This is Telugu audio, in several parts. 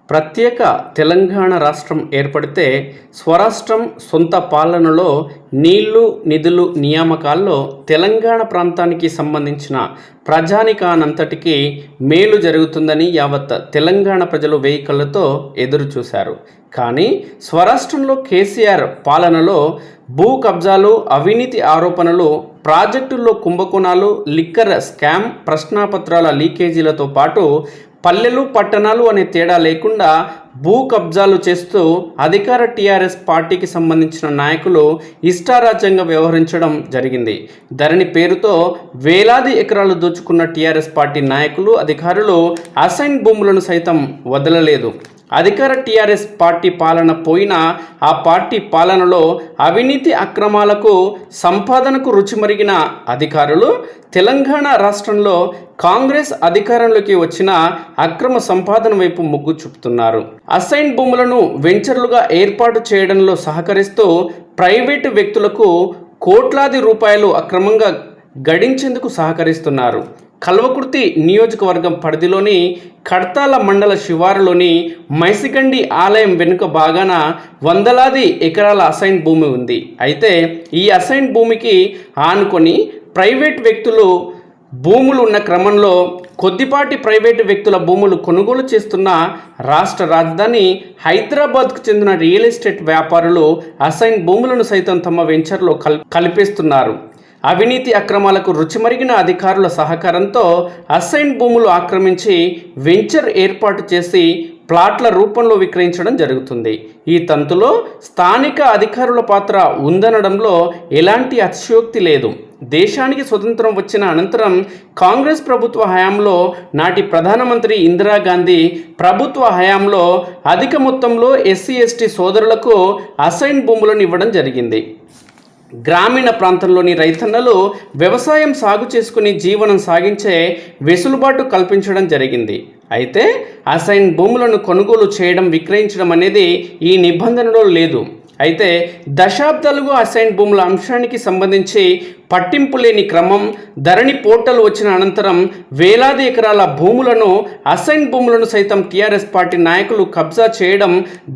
ప్రత్యేక తెలంగాణ రాష్ట్రం ఏర్పడితే స్వరాష్ట్రం సొంత పాలనలో నీళ్లు నిధులు నియామకాల్లో తెలంగాణ ప్రాంతానికి సంబంధించిన ప్రజానికానంతటికీ మేలు జరుగుతుందని యావత్ తెలంగాణ ప్రజలు వేయి కళ్ళతో ఎదురు చూశారు. కానీ స్వరాష్ట్రంలో కేసీఆర్ పాలనలో భూ కబ్జాలు, అవినీతి ఆరోపణలు, ప్రాజెక్టుల్లో కుంభకోణాలు, లిక్కర్ స్కామ్, ప్రశ్నాపత్రాల లీకేజీలతో పాటు పల్లెలు పట్టణాలు అనే తేడా లేకుండా భూ కబ్జాలు చేస్తూ అధికార టీఆర్ఎస్ పార్టీకి సంబంధించిన నాయకులు ఇష్టారాజ్యంగా వ్యవహరించడం జరిగింది. ధరణి పేరుతో వేలాది ఎకరాలు దోచుకున్న టీఆర్ఎస్ పార్టీ నాయకులు, అధికారులు అసైన్ భూములను సైతం వదలలేదు. అధికార టీఆర్ఎస్ పార్టీ పాలన పోయినా ఆ పార్టీ పాలనలో అవినీతి అక్రమాలకు, సంపాదనకు రుచిమరిగిన అధికారులు తెలంగాణ రాష్ట్రంలో కాంగ్రెస్ అధికారంలోకి వచ్చిన అక్రమ సంపాదన వైపు మొగ్గు చూపుతున్నారు. అసైన్ భూములను వెంచర్లుగా ఏర్పాటు చేయడంలో సహకరిస్తూ ప్రైవేటు వ్యక్తులకు కోట్లాది రూపాయలు అక్రమంగా గడించేందుకు సహకరిస్తున్నారు. కల్వకుర్తి నియోజకవర్గం పరిధిలోని కడ్తాల మండల శివారులోని మైసిగండి ఆలయం వెనుక భాగాన వందలాది ఎకరాల అసైన్ భూమి ఉంది. అయితే ఈ అసైన్ భూమికి ఆనుకొని ప్రైవేట్ వ్యక్తులు భూములు ఉన్న క్రమంలో కొద్దిపాటి ప్రైవేటు వ్యక్తుల భూములు కొనుగోలు చేస్తున్న రాష్ట్ర రాజధాని హైదరాబాద్కు చెందిన రియల్ ఎస్టేట్ వ్యాపారులు అసైన్ భూములను సైతం తమ వెంచర్లో కలిపేస్తున్నారు. అవినీతి అక్రమాలకు రుచిమరిగిన అధికారుల సహకారంతో అసైన్ భూములు ఆక్రమించి వెంచర్ ఏర్పాటు చేసి ప్లాట్ల రూపంలో విక్రయించడం జరుగుతుంది. ఈ తంతులో స్థానిక అధికారుల పాత్ర ఉందనడంలో ఎలాంటి అతిశయోక్తి లేదు. దేశానికి స్వతంత్రం వచ్చిన అనంతరం కాంగ్రెస్ ప్రభుత్వ హయాంలో నాటి ప్రధానమంత్రి ఇందిరాగాంధీ ప్రభుత్వ హయాంలో అధిక మొత్తంలో ఎస్సీ ఎస్టీ సోదరులకు అసైన్ భూములను ఇవ్వడం జరిగింది. గ్రామీణ ప్రాంతంలోని రైతన్నలు వ్యవసాయం సాగు చేసుకుని జీవనం సాగించే వెసులుబాటు కల్పించడం జరిగింది. అయితే అసైన్ భూములను కొనుగోలు చేయడం, విక్రయించడం అనేది ఈ నిబంధనలో లేదు. అయితే దశాబ్దాలుగా అసైన్ భూముల అంశానికి సంబంధించి పట్టింపు లేని క్రమం, ధరణి పోర్టల్ వచ్చిన అనంతరం వేలాది ఎకరాల భూములను, అసైన్ భూములను సైతం టీఆర్ఎస్ పార్టీ నాయకులు కబ్జా చేయడం,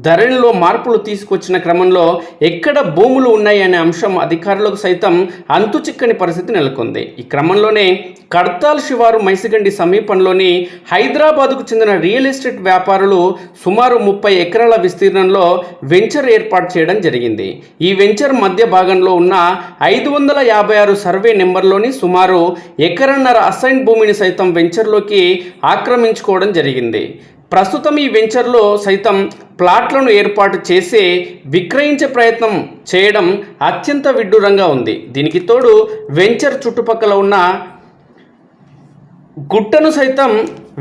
ధరణిలో మార్పులు తీసుకొచ్చిన క్రమంలో ఎక్కడ భూములు ఉన్నాయి అనే అంశం అధికారులకు సైతం అంతుచిక్కని పరిస్థితి నెలకొంది. ఈ క్రమంలోనే కడ్తాల్ శివారు మైసిగండి సమీపంలోని హైదరాబాద్కు చెందిన రియల్ ఎస్టేట్ వ్యాపారులు సుమారు 30 ఎకరాల విస్తీర్ణంలో వెంచర్ ఏర్పాటు చేయడం జరిగింది. ఈ వెంచర్ మధ్య భాగంలో ఉన్న 556 సర్వే నెంబర్లోని సుమారు ఎకరన్నర అసైన్ భూమిని సైతం వెంచర్లోకి ఆక్రమించుకోవడం జరిగింది. ప్రస్తుతం ఈ వెంచర్లో సైతం ప్లాట్లను ఏర్పాటు చేసి విక్రయించే ప్రయత్నం చేయడం అత్యంత విడ్డూరంగా ఉంది. దీనికి తోడు వెంచర్ చుట్టుపక్కల ఉన్న గుట్టను సైతం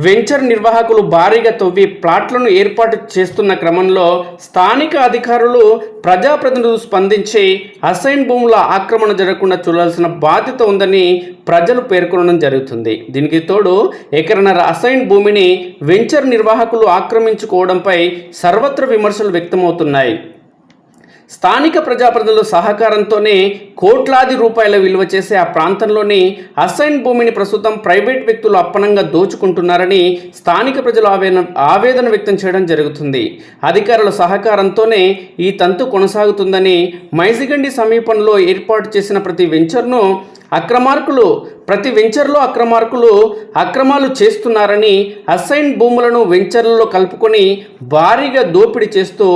వెంచర్ నిర్వాహకులు భారీగా తవ్వి ప్లాట్లను ఏర్పాటు చేస్తున్న క్రమంలో స్థానిక అధికారులు, ప్రజాప్రతినిధులు స్పందించి అసైన్ భూముల ఆక్రమణ జరగకుండా చూడాల్సిన బాధ్యత ఉందని ప్రజలు పేర్కొనడం జరుగుతుంది. దీనికి తోడు ఎకరన్నర అసైన్ భూమిని వెంచర్ నిర్వాహకులు ఆక్రమించుకోవడంపై సర్వత్ర విమర్శలు వ్యక్తమవుతున్నాయి. స్థానిక ప్రజాప్రతినిధుల సహకారంతోనే కోట్లాది రూపాయల విలువ చేసే ఆ ప్రాంతంలోని అసైన్ భూమిని ప్రస్తుతం ప్రైవేట్ వ్యక్తులు అప్పనంగా దోచుకుంటున్నారని స్థానిక ప్రజలు ఆవేదన వ్యక్తం చేయడం జరుగుతుంది. అధికారుల సహకారంతోనే ఈ తంతు కొనసాగుతుందని, మైసిగండి సమీపంలో ఏర్పాటు చేసిన ప్రతి వెంచర్లో అక్రమాలు చేస్తున్నారని, అసైన్ భూములను వెంచర్లలో కలుపుకొని భారీగా దోపిడీ చేస్తూ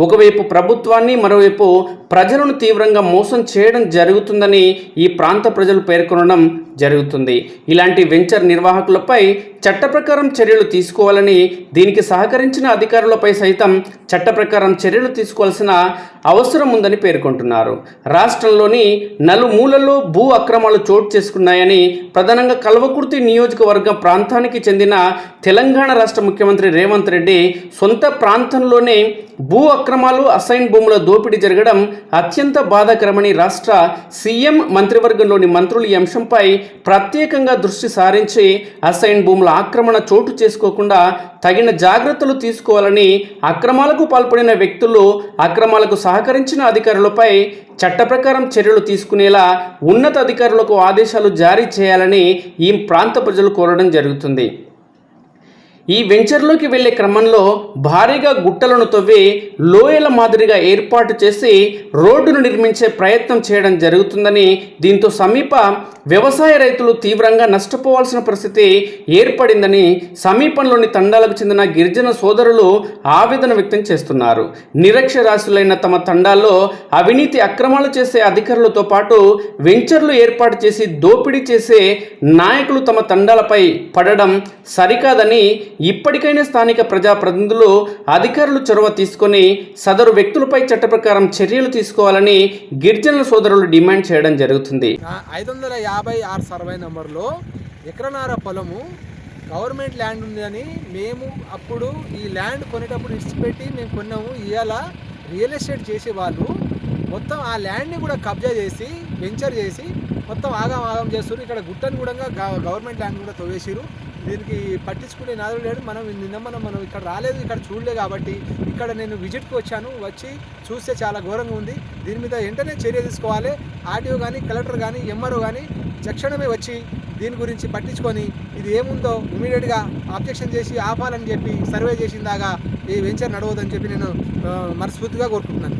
ఒకవైపు ప్రభుత్వాన్ని, మరోవైపు ప్రజలను తీవ్రంగా మోసం చేయడం జరుగుతుందని ఈ ప్రాంత ప్రజలు పేర్కొనడం జరుగుతుంది. ఇలాంటి వెంచర్ నిర్వాహకులపై చట్ట ప్రకారం చర్యలు తీసుకోవాలని, దీనికి సహకరించిన అధికారులపై సైతం చట్ట ప్రకారం చర్యలు తీసుకోవాల్సిన అవసరం ఉందని పేర్కొంటున్నారు. రాష్ట్రంలోని నలుమూలల్లో భూ అక్రమాలు చోటు చేసుకున్నాయని, ప్రధానంగా కల్వకుర్తి నియోజకవర్గ ప్రాంతానికి చెందిన తెలంగాణ రాష్ట్ర ముఖ్యమంత్రి రేవంత్ రెడ్డి సొంత ప్రాంతంలోనే భూ అక్రమాలు, అసైన్ భూముల దోపిడీ జరగడం అత్యంత బాధాకరమని రాష్ట్ర సీఎం, మంత్రివర్గంలోని మంత్రులు ఈ అంశంపై ప్రత్యేకంగా దృష్టి సారించి అసైన్ భూముల ఆక్రమణ చోటు చేసుకోకుండా తగిన జాగ్రత్తలు తీసుకోవాలని, అక్రమాలకు పాల్పడిన వ్యక్తులు, అక్రమాలకు సహకరించిన అధికారులపై చట్ట ప్రకారం చర్యలు తీసుకునేలా ఉన్నత అధికారులకు ఆదేశాలు జారీ చేయాలని ఈ ప్రాంత ప్రజలు కోరడం జరుగుతుంది. ఈ వెంచర్లోకి వెళ్లే క్రమంలో భారీగా గుట్టలను తవ్వి లోయల మాదిరిగా ఏర్పాటు చేసి రోడ్డును నిర్మించే ప్రయత్నం చేయడం జరుగుతుందని, దీంతో సమీప వ్యవసాయ రైతులు తీవ్రంగా నష్టపోవాల్సిన పరిస్థితి ఏర్పడిందని సమీపంలోని తండాలకు చెందిన గిరిజన సోదరులు ఆవేదన వ్యక్తం చేస్తున్నారు. నిరక్షరాస్యులైన తమ తండాల్లో అవినీతి అక్రమాలు చేసే అధికారులతో పాటు వెంచర్లు ఏర్పాటు చేసి దోపిడీ చేసే నాయకులు తమ తండాలపై పడడం సరికాదని, ఇప్పటికైనా స్థానిక ప్రజాప్రతినిధులు అధికారులు చొరవ తీసుకొని సదరు వ్యక్తులపై చట్ట ప్రకారం చర్యలు తీసుకోవాలని గిరిజనుల సోదరులు డిమాండ్ చేయడం జరుగుతుంది. 556 సర్వే నంబర్లో ఎకరనార పొలము గవర్నమెంట్ ల్యాండ్ ఉందని మేము అప్పుడు ఈ ల్యాండ్ కొనేటప్పుడు ఇచ్చిపెట్టి మేము కొన్నాము. ఇవాళ రియల్ ఎస్టేట్ చేసే వాళ్ళు మొత్తం ఆ ల్యాండ్ని కూడా కబ్జా చేసి వెంచర్ చేసి మొత్తం ఆగం చేస్తారు. ఇక్కడ గుట్టను కూడా గవర్నమెంట్ ల్యాండ్ కూడా తవ్వేసారు. దీనికి పట్టించుకునే నాదులు లేడు. మనం ఇక్కడ రాలేదు, ఇక్కడ చూడలే కాబట్టి ఇక్కడ నేను విజిట్కి వచ్చి చూస్తే చాలా ఘోరంగా ఉంది. దీని మీద వెంటనే చర్య తీసుకోవాలి. ఆర్టీఓ కానీ, కలెక్టర్ కానీ, ఎంఆర్ఓ కానీ తక్షణమే వచ్చి దీని గురించి పట్టించుకొని ఇది ఏముందో ఇమీడియట్గా ఆబ్జెక్షన్ చేసి ఆపాలని చెప్పి సర్వే చేసిన దాకా ఈ వెంచర్ నడవదని చెప్పి నేను మనస్ఫూర్తిగా కోరుకుంటున్నాను.